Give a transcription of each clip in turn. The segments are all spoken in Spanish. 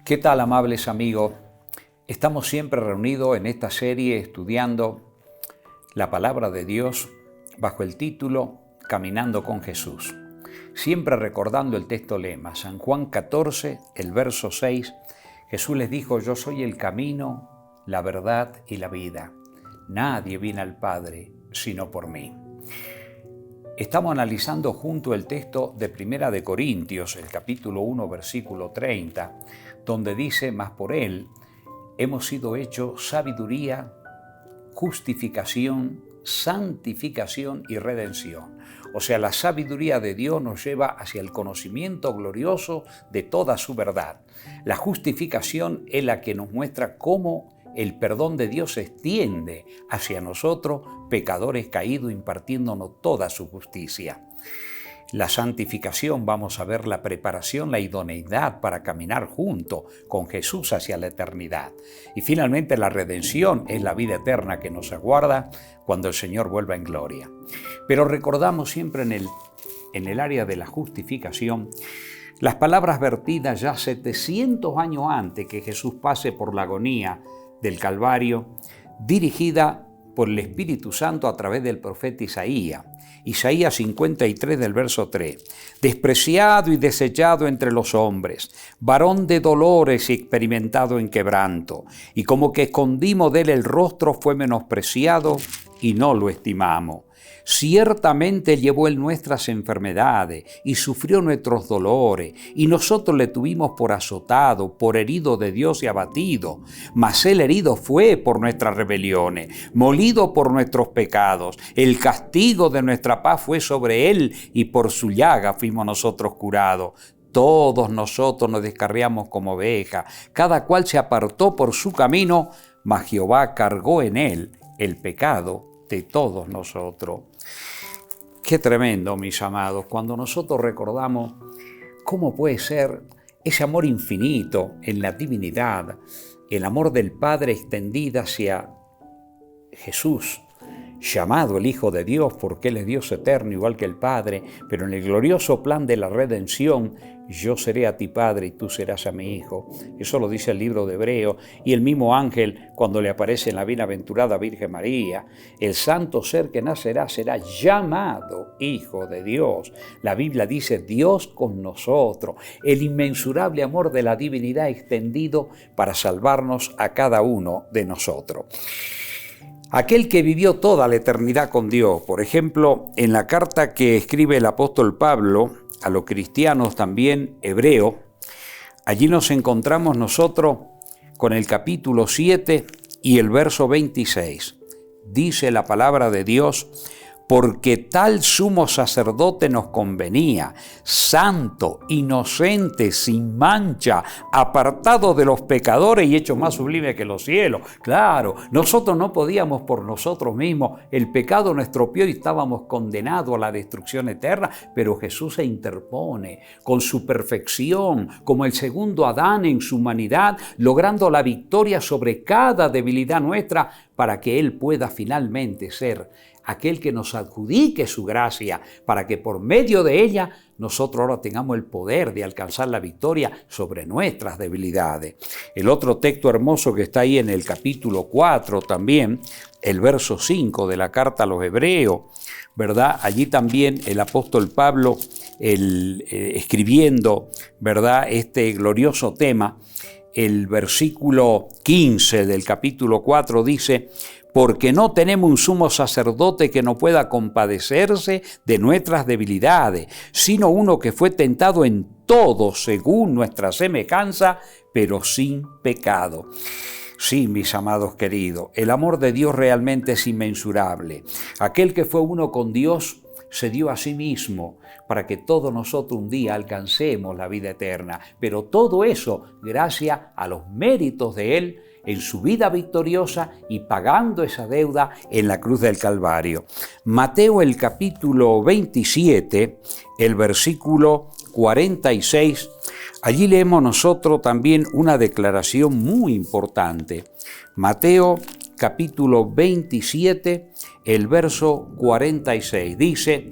¿Qué tal, amables amigos? Estamos siempre reunidos en esta serie estudiando la palabra de Dios bajo el título Caminando con Jesús. Siempre recordando el texto lema, San Juan 14, el verso 6, Jesús les dijo: yo soy el camino, la verdad y la vida. Nadie viene al Padre sino por mí. Estamos analizando junto el texto de Primera de Corintios, el capítulo 1, versículo 30, donde dice: mas por Él hemos sido hechos sabiduría, justificación, santificación y redención. O sea, la sabiduría de Dios nos lleva hacia el conocimiento glorioso de toda su verdad. La justificación es la que nos muestra cómo el perdón de Dios se extiende hacia nosotros, pecadores caídos, impartiéndonos toda su justicia. La santificación, vamos a ver la preparación, la idoneidad para caminar junto con Jesús hacia la eternidad. Y finalmente la redención es la vida eterna que nos aguarda cuando el Señor vuelva en gloria. Pero recordamos siempre en el área de la justificación las palabras vertidas ya 700 años antes que Jesús pase por la agonía del Calvario, dirigida por el Espíritu Santo a través del profeta Isaías. Isaías 53 del verso 3. Despreciado y desechado entre los hombres, varón de dolores y experimentado en quebranto, y como que escondimos de él el rostro, fue menospreciado y no lo estimamos. Ciertamente llevó él nuestras enfermedades y sufrió nuestros dolores, y nosotros le tuvimos por azotado, por herido de Dios y abatido. Mas él herido fue por nuestras rebeliones, molido por nuestros pecados. El castigo de nuestra paz fue sobre él, y por su llaga fuimos nosotros curados. Todos nosotros nos descarriamos como ovejas, cada cual se apartó por su camino, mas Jehová cargó en él el pecado de todos nosotros. Qué tremendo, mis amados, cuando nosotros recordamos cómo puede ser ese amor infinito en la divinidad, el amor del Padre extendido hacia Jesús, llamado el Hijo de Dios porque Él es Dios eterno igual que el Padre, pero en el glorioso plan de la redención, yo seré a ti Padre y tú serás a mi Hijo. Eso lo dice el libro de Hebreos, y el mismo ángel cuando le aparece en la bienaventurada Virgen María, el santo ser que nacerá será llamado Hijo de Dios. La Biblia dice Dios con nosotros, el inmensurable amor de la divinidad extendido para salvarnos a cada uno de nosotros. Aquel que vivió toda la eternidad con Dios, por ejemplo, en la carta que escribe el apóstol Pablo a los cristianos también hebreos, allí nos encontramos nosotros con el capítulo 7 y el verso 26. Dice la palabra de Dios: porque tal sumo sacerdote nos convenía, santo, inocente, sin mancha, apartado de los pecadores y hecho más sublime que los cielos. Claro, nosotros no podíamos por nosotros mismos, el pecado nos estropeó y estábamos condenados a la destrucción eterna, pero Jesús se interpone con su perfección, como el segundo Adán en su humanidad, logrando la victoria sobre cada debilidad nuestra para que Él pueda finalmente ser aquel que nos adjudique su gracia, para que por medio de ella nosotros ahora tengamos el poder de alcanzar la victoria sobre nuestras debilidades. El otro texto hermoso que está ahí en el capítulo 4 también, el verso 5 de la carta a los Hebreos, ¿verdad? Allí también el apóstol Pablo, escribiendo, ¿verdad?, este glorioso tema, el versículo 15 del capítulo 4 dice: porque no tenemos un sumo sacerdote que no pueda compadecerse de nuestras debilidades, sino uno que fue tentado en todo según nuestra semejanza, pero sin pecado. Sí, mis amados queridos, el amor de Dios realmente es inmensurable. Aquel que fue uno con Dios se dio a sí mismo para que todos nosotros un día alcancemos la vida eterna. Pero todo eso gracias a los méritos de Él en su vida victoriosa y pagando esa deuda en la cruz del Calvario. Mateo, el capítulo 27, el versículo 46, allí leemos nosotros también una declaración muy importante. Mateo, capítulo 27, el verso 46, dice: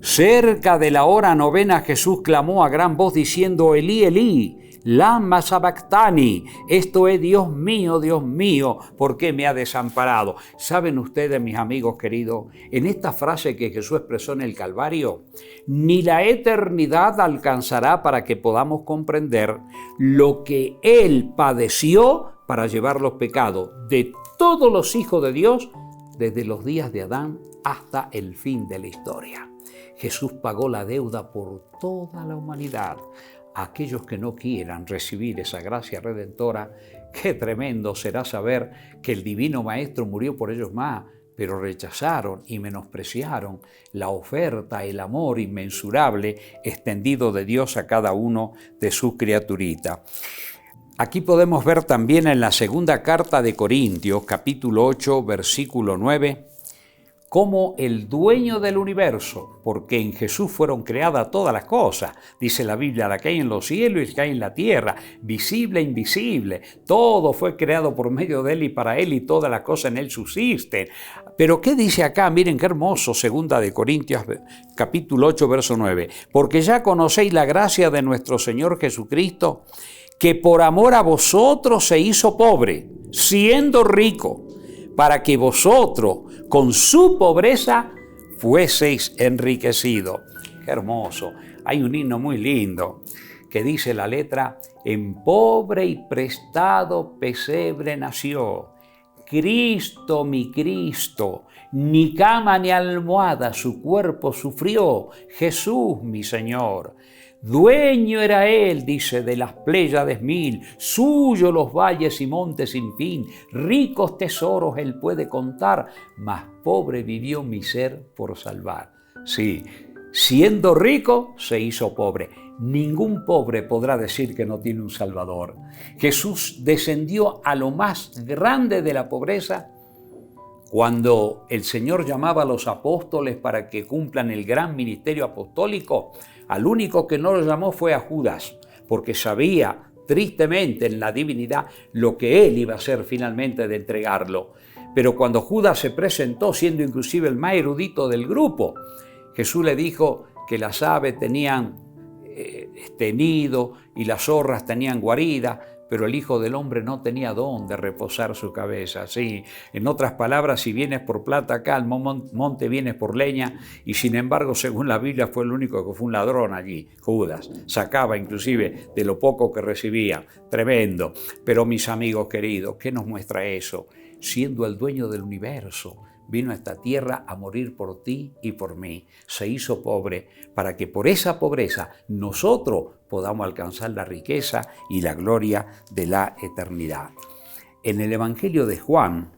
cerca de la hora novena Jesús clamó a gran voz diciendo: Elí, Elí, lama sabactani, esto es Dios mío, ¿por qué me ha desamparado? ¿Saben ustedes, mis amigos queridos, en esta frase que Jesús expresó en el Calvario, ni la eternidad alcanzará para que podamos comprender lo que Él padeció para llevar los pecados de todos los hijos de Dios desde los días de Adán hasta el fin de la historia. Jesús pagó la deuda por toda la humanidad. Aquellos que no quieran recibir esa gracia redentora, qué tremendo será saber que el Divino Maestro murió por ellos más, pero rechazaron y menospreciaron la oferta, el amor inmensurable extendido de Dios a cada uno de sus criaturitas. Aquí podemos ver también en la segunda carta de Corintios, capítulo 8, versículo 9, cómo el dueño del universo, porque en Jesús fueron creadas todas las cosas, dice la Biblia, la que hay en los cielos y la que hay en la tierra, visible e invisible, todo fue creado por medio de Él y para Él y todas las cosas en Él subsisten. Pero ¿qué dice acá? Miren qué hermoso, segunda de Corintios, capítulo 8, verso 9, porque ya conocéis la gracia de nuestro Señor Jesucristo, que por amor a vosotros se hizo pobre, siendo rico, para que vosotros con su pobreza fueseis enriquecidos. Qué hermoso. Hay un himno muy lindo que dice la letra: en pobre y prestado pesebre nació, Cristo mi Cristo, ni cama ni almohada su cuerpo sufrió, Jesús mi Señor. Dueño era Él, dice, de las Pléyades 1000, suyo los valles y montes sin fin, ricos tesoros Él puede contar, mas pobre vivió mi ser por salvar. Sí, siendo rico se hizo pobre. Ningún pobre podrá decir que no tiene un Salvador. Jesús descendió a lo más grande de la pobreza cuando el Señor llamaba a los apóstoles para que cumplan el gran ministerio apostólico. Al único que no lo llamó fue a Judas, porque sabía tristemente en la divinidad lo que él iba a hacer finalmente de entregarlo. Pero cuando Judas se presentó, siendo inclusive el más erudito del grupo, Jesús le dijo que las aves tenían nido y las zorras tenían guarida, pero el Hijo del Hombre no tenía dónde reposar su cabeza. Sí, en otras palabras, si vienes por plata acá, al monte vienes por leña, y sin embargo, según la Biblia, fue el único que fue un ladrón allí, Judas. Sacaba inclusive de lo poco que recibía. Tremendo. Pero mis amigos queridos, ¿qué nos muestra eso? Siendo el dueño del universo, vino a esta tierra a morir por ti y por mí. Se hizo pobre para que por esa pobreza nosotros podamos alcanzar la riqueza y la gloria de la eternidad. En el Evangelio de Juan,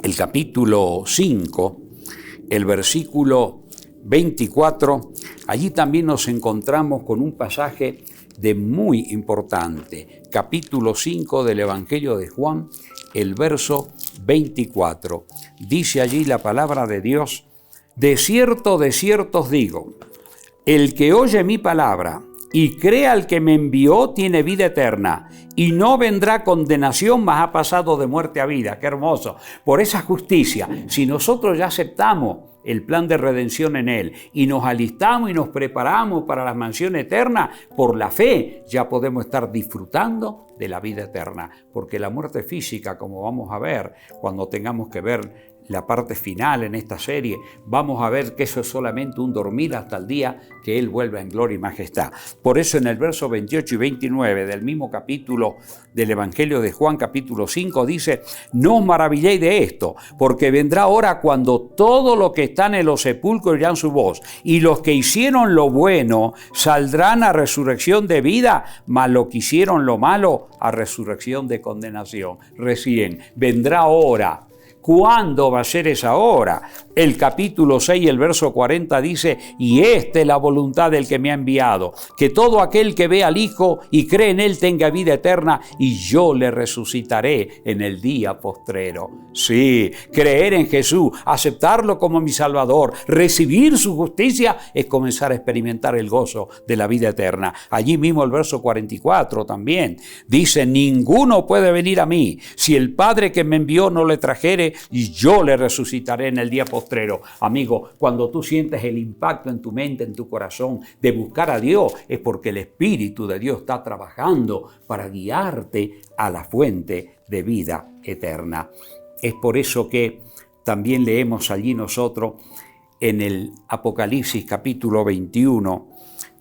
el capítulo 5, el versículo 24, allí también nos encontramos con un pasaje de muy importante. Capítulo 5 del Evangelio de Juan, el verso 24. Dice allí la palabra de Dios: de cierto os digo, el que oye mi palabra y crea al que me envió tiene vida eterna y no vendrá condenación, mas ha pasado de muerte a vida. ¡Qué hermoso! Por esa justicia, si nosotros ya aceptamos el plan de redención en Él y nos alistamos y nos preparamos para la mansión eterna, por la fe ya podemos estar disfrutando de la vida eterna, porque la muerte física, como vamos a ver cuando tengamos que ver la parte final en esta serie, vamos a ver que eso es solamente un dormir hasta el día que Él vuelva en gloria y majestad. Por eso en el verso 28 y 29 del mismo capítulo del Evangelio de Juan, capítulo 5, dice: no os maravilléis de esto, porque vendrá hora cuando todo lo que están en los sepulcros oirán su voz, y los que hicieron lo bueno saldrán a resurrección de vida, mas los que hicieron lo malo a resurrección de condenación. Recién vendrá hora. ¿Cuándo va a ser esa hora? El capítulo 6, el verso 40 dice: y esta es la voluntad del que me ha enviado, que todo aquel que ve al Hijo y cree en Él tenga vida eterna, y yo le resucitaré en el día postrero. Sí, creer en Jesús, aceptarlo como mi Salvador, recibir su justicia, es comenzar a experimentar el gozo de la vida eterna. Allí mismo el verso 44 también dice: ninguno puede venir a mí si el Padre que me envió no le trajere, y yo le resucitaré en el día postrero. postrero. Amigo, cuando tú sientes el impacto en tu mente, en tu corazón, de buscar a Dios, es porque el Espíritu de Dios está trabajando para guiarte a la fuente de vida eterna. Es por eso que también leemos allí nosotros en el Apocalipsis capítulo 21,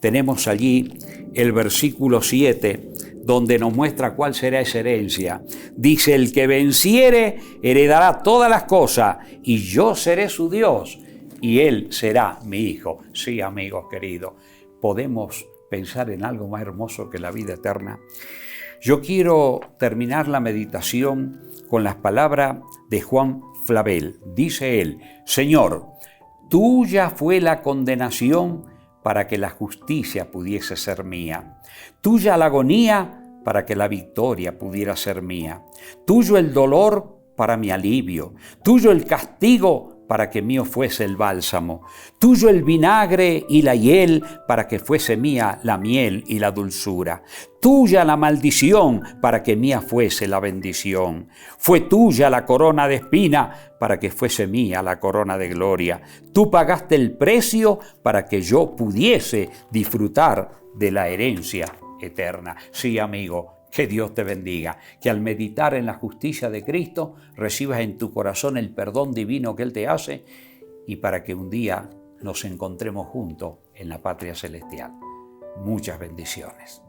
tenemos allí el versículo 7, donde nos muestra cuál será esa herencia. Dice, el que venciere heredará todas las cosas, y yo seré su Dios, y él será mi hijo. Sí, amigos queridos, podemos pensar en algo más hermoso que la vida eterna. Yo quiero terminar la meditación con las palabras de Juan Flavel. Dice él, Señor, tuya fue la condenación para que la justicia pudiese ser mía. Tuya la agonía para que la victoria pudiera ser mía. Tuyo el dolor para mi alivio. Tuyo el castigo para que mío fuese el bálsamo. Tuyo el vinagre y la hiel para que fuese mía la miel y la dulzura. Tuya la maldición para que mía fuese la bendición. Fue tuya la corona de espina para que fuese mía la corona de gloria. Tú pagaste el precio para que yo pudiese disfrutar de la herencia eterna. Sí, amigo, que Dios te bendiga, que al meditar en la justicia de Cristo recibas en tu corazón el perdón divino que Él te hace y para que un día nos encontremos juntos en la patria celestial. Muchas bendiciones.